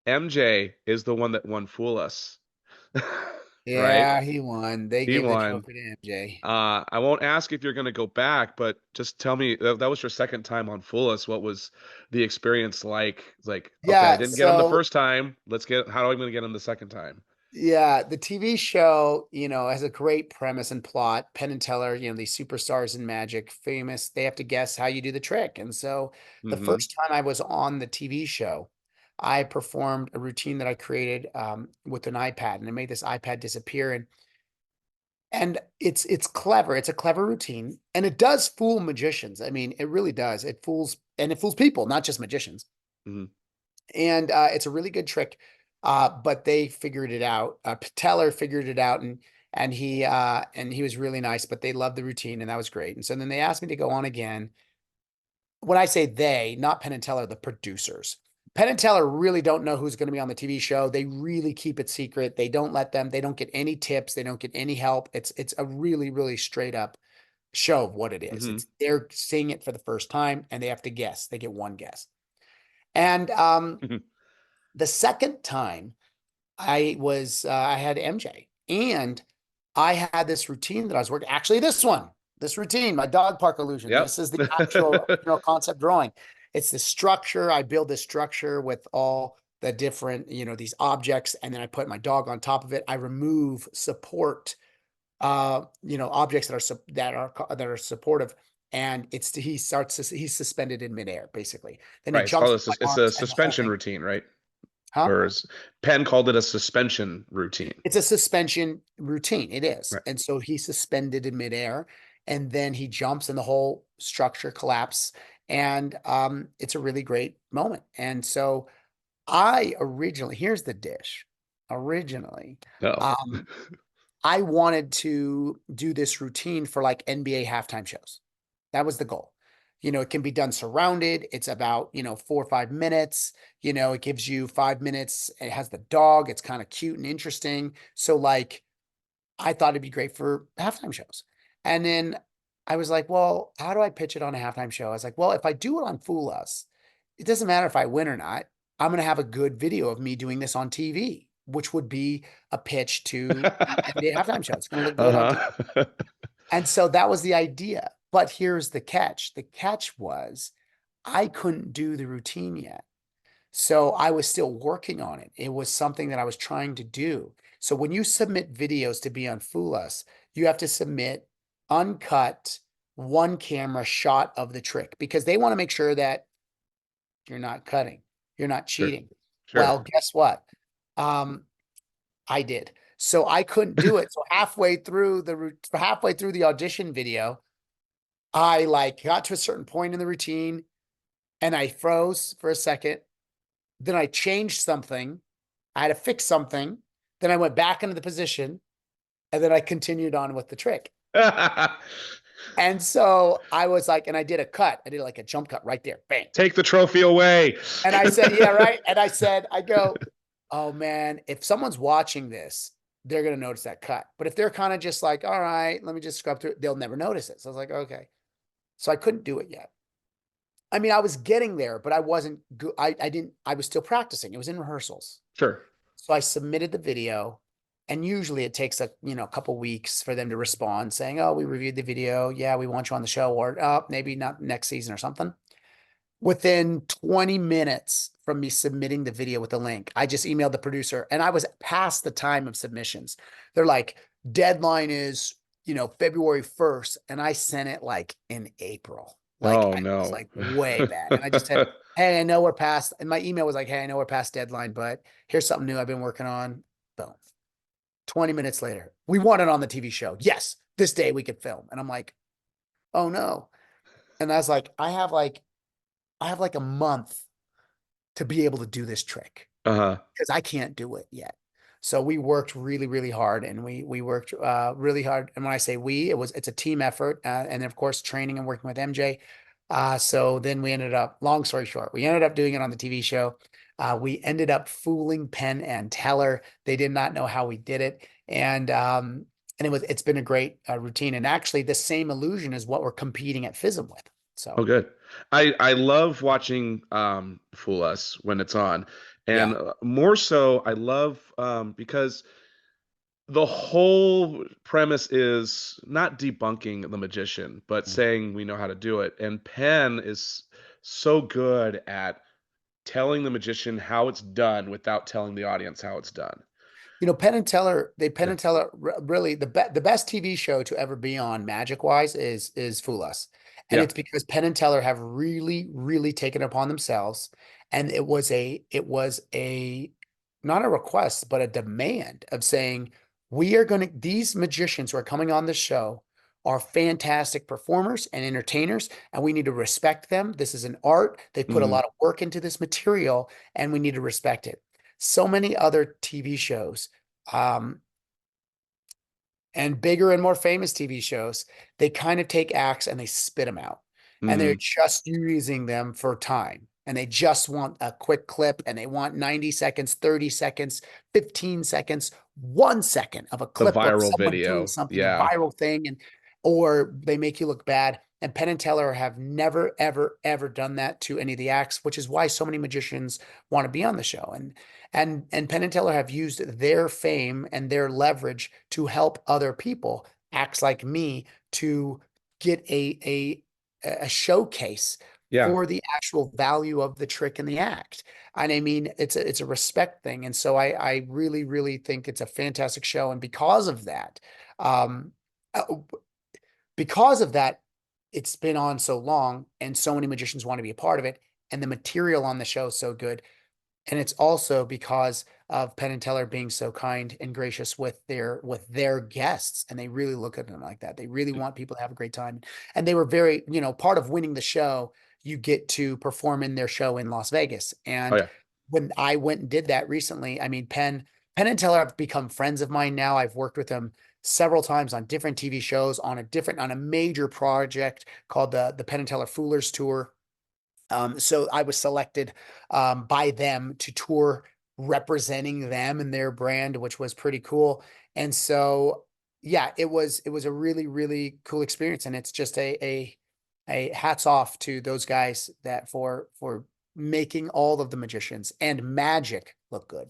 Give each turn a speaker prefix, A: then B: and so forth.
A: MJ is the one that won Fool Us, right?
B: Yeah, he won. They
A: He
B: gave the
A: won.
B: trophy to MJ.
A: I won't ask if you're going to go back, but just tell me that was your second time on Fool Us. What was the experience like? It's like, okay, I
B: Yeah,
A: didn't get him the
B: so
A: first time. How am I going to get him the second time?
B: yeah, the TV show, has a great premise and plot. Penn and Teller, these superstars in magic, famous, they have to guess how you do the trick. And so the
A: Mm-hmm.
B: first time I was on the TV show, I performed a routine that I created with an iPad, and I made this iPad disappear. And it's clever. It's a clever routine, and it does fool magicians. I mean, it really does. It fools people, not just magicians.
A: Mm-hmm.
B: And it's a really good trick. But they figured it out. Pateller figured it out, and he was really nice. But they loved the routine, and that was great. And so then they asked me to go on again. When I say they, not Penn and Teller, the producers. Penn and Teller really don't know who's going to be on the TV show. They really keep it secret. They don't let them. They don't get any tips. They don't get any help. It's a really really straight up show of what it is.
A: Mm-hmm.
B: It's they're seeing it for the first time, and they have to guess. They get one guess. And the second time I had MJ, and I had this routine that I was working. Actually, this routine, my dog park illusion.
A: Yep.
B: This is the actual concept drawing. It's the structure. I build this structure with all the different, these objects, and then I put my dog on top of it. I remove support, objects that are supportive, and he's suspended in midair, basically. Then he
A: Right. It's
B: jumps
A: called
B: with my
A: it's a
B: arms, and the whole
A: suspension
B: thing.
A: routine, right?
B: Huh?
A: Or Penn called it a suspension routine.
B: It's a suspension routine. It is.
A: Right.
B: And so he's suspended in midair, and then he jumps and the whole structure collapses. And it's a really great moment. And so here's the dish. Originally,
A: No.
B: um, I wanted to do this routine for like NBA halftime shows. That was the goal. It can be done surrounded. It's about, 4 or 5 minutes. It gives you 5 minutes. It has the dog. It's kind of cute and interesting. So, like, I thought it'd be great for halftime shows. And then I was like, well, how do I pitch it on a halftime show? I was like, well, if I do it on Fool Us, it doesn't matter if I win or not. I'm going to have a good video of me doing this on TV, which would be a pitch to the NBA halftime show. It's going to look good on TV.
A: Uh-huh.
B: And so that was the idea. But here's the catch. The catch was I couldn't do the routine yet. So I was still working on it. It was something that I was trying to do. So when you submit videos to be on Fool Us, you have to submit uncut, one camera shot of the trick because they want to make sure that you're not cutting, you're not
A: Sure.
B: cheating.
A: Sure.
B: Well, guess what? Um, I did. So I couldn't do it. So halfway through the audition video, I like got to a certain point in the routine and I froze for a second. Then I changed something. I had to fix something. Then I went back into the position and then I continued on with the trick. And so I was like, and I did a cut. I did like a jump cut right there. Bang.
A: Take the trophy away.
B: And I said, yeah, right. And I go, oh man, if someone's watching this, they're going to notice that cut. But if they're kind of just like, all right, let me just scrub through it, they'll never notice it. So I was like, okay. So I couldn't do it yet. I mean, I was getting there, but I wasn't good. I was still practicing. It was in rehearsals.
A: Sure.
B: So I submitted the video, and usually it takes a couple weeks for them to respond saying, oh, we reviewed the video. Yeah, we want you on the show, or maybe not next season or something. Within 20 minutes from me submitting the video with the link, I just emailed the producer and I was past the time of submissions. They're like, deadline is, February 1st. And I sent it like in April. Like
A: Oh
B: I was
A: no.
B: like way bad. And I just said, hey, I know we're past, and my email was like, hey, I know we're past deadline, but here's something new I've been working on. Boom. 20 minutes later, we want it on the TV show. Yes, this day we could film. And I'm like, oh no. And I was like, I have like a month to be able to do this trick
A: Uh-huh.
B: because I can't do it yet. So we worked really, really hard, and we worked really hard. And when I say we, it's a team effort, and then of course training and working with MJ. So then we ended up, long story short, we ended up doing it on the TV show. We ended up fooling Penn and Teller. They did not know how we did it, and it's been a great routine. And actually, the same illusion is what we're competing at FISM with.
A: Oh,
B: So
A: good. I love watching Fool Us when it's on. And
B: Yeah.
A: more so, I love because the whole premise is not debunking the magician, but
B: Mm.
A: saying we know how to do it. And Penn is so good at telling the magician how it's done without telling the audience how it's done.
B: Penn and Teller, Penn
A: Yeah.
B: and Teller really the best TV show to ever be on magic wise is Fool Us. And
A: Yeah.
B: it's because Penn and Teller have really, really taken it upon themselves. And it was a not a request, but a demand of saying, these magicians who are coming on this show are fantastic performers and entertainers, and we need to respect them. This is an art. They put a
A: Hmm.
B: lot of work into this material, and we need to respect it. So many other TV shows, um, and bigger and more famous TV shows, they kind of take acts and they spit them out. And they're
A: Hmm.
B: just using them for time. And they just want a quick clip and they want 90 seconds, 30 seconds, 15 seconds, 1 second of a
A: The
B: clip of
A: viral
B: someone doing
A: video.
B: something, a
A: Yeah.
B: viral thing, and or they make you look bad. And Penn and Teller have never, ever, ever done that to any of the acts, which is why so many magicians want to be on the show. And Penn and Teller have used their fame and their leverage to help other people, acts like me, to get a showcase
A: Yeah.
B: for the actual value of the trick and the act. And I mean, it's a respect thing. And so I really, really think it's a fantastic show. And um, uh, because of that, it's been on so long, and so many magicians want to be a part of it. And the material on the show is so good, and it's also because of Penn and Teller being so kind and gracious with their guests, and they really look at them like that. They really want people to have a great time, and they were very, part of winning the show. You get to perform in their show in Las Vegas,
A: Oh
B: and
A: yeah.
B: when I went and did that recently, I mean, Penn and Teller have become friends of mine now. I've worked with them several times on different TV shows, on a major project called the Penn and Teller Foolers Tour. So I was selected by them to tour representing them and their brand, which was pretty cool. And so, yeah, it was a really, really cool experience. And it's just a hats off to those guys that for making all of the magicians and magic look good.